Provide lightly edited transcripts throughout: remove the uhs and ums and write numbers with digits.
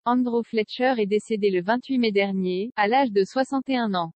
Andrew Fletcher est décédé le 28 mai dernier, à l'âge de 61 ans.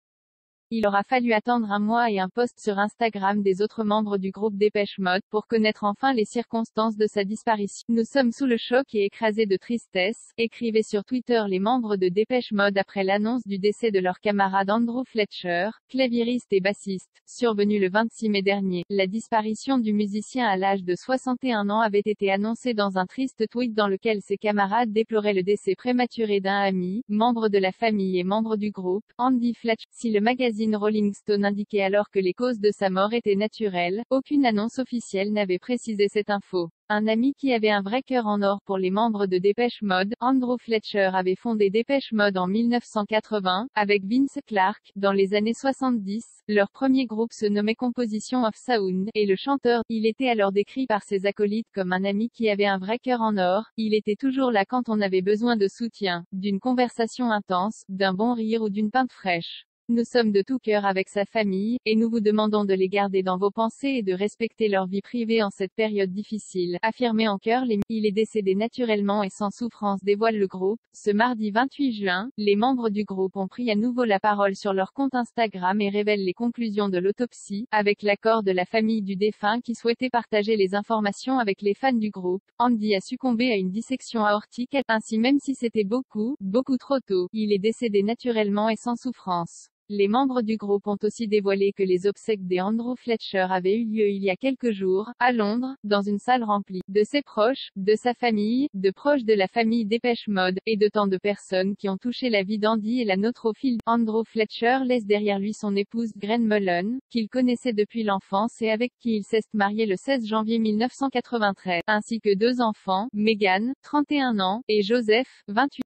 Il aura fallu attendre un mois et un post sur Instagram des autres membres du groupe Depeche Mode pour connaître enfin les circonstances de sa disparition. Nous sommes sous le choc et écrasés de tristesse, écrivaient sur Twitter les membres de Depeche Mode après l'annonce du décès de leur camarade Andrew Fletcher, claviériste et bassiste, survenu le 26 mai dernier. La disparition du musicien à l'âge de 61 ans avait été annoncée dans un triste tweet dans lequel ses camarades déploraient le décès prématuré d'un ami, membre de la famille et membre du groupe, Andy Fletcher. Si le magazine Rolling Stone indiquait alors que les causes de sa mort étaient naturelles, aucune annonce officielle n'avait précisé cette info. Un ami qui avait un vrai cœur en or pour les membres de Depeche Mode, Andrew Fletcher avait fondé Depeche Mode en 1980, avec Vince Clarke, dans les années 70, leur premier groupe se nommait Composition of Sound, et le chanteur, il était alors décrit par ses acolytes comme un ami qui avait un vrai cœur en or, il était toujours là quand on avait besoin de soutien, d'une conversation intense, d'un bon rire ou d'une pinte fraîche. Nous sommes de tout cœur avec sa famille, et nous vous demandons de les garder dans vos pensées et de respecter leur vie privée en cette période difficile, affirmait en chœur les. Il est décédé naturellement et sans souffrance, dévoile le groupe. Ce mardi 28 juin, les membres du groupe ont pris à nouveau la parole sur leur compte Instagram et révèlent les conclusions de l'autopsie, avec l'accord de la famille du défunt qui souhaitait partager les informations avec les fans du groupe. Andy a succombé à une dissection aortique, ainsi même si c'était beaucoup trop tôt, il est décédé naturellement et sans souffrance. Les membres du groupe ont aussi dévoilé que les obsèques d'Andrew Fletcher avaient eu lieu il y a quelques jours, à Londres, dans une salle remplie de ses proches, de sa famille, de proches de la famille Depeche Mode, et de tant de personnes qui ont touché la vie d'Andy et la nôtre au fil. Andrew Fletcher laisse derrière lui son épouse, Gren Mullen, qu'il connaissait depuis l'enfance et avec qui il s'est marié le 16 janvier 1993, ainsi que deux enfants, Megan, 31 ans, et Joseph, 28.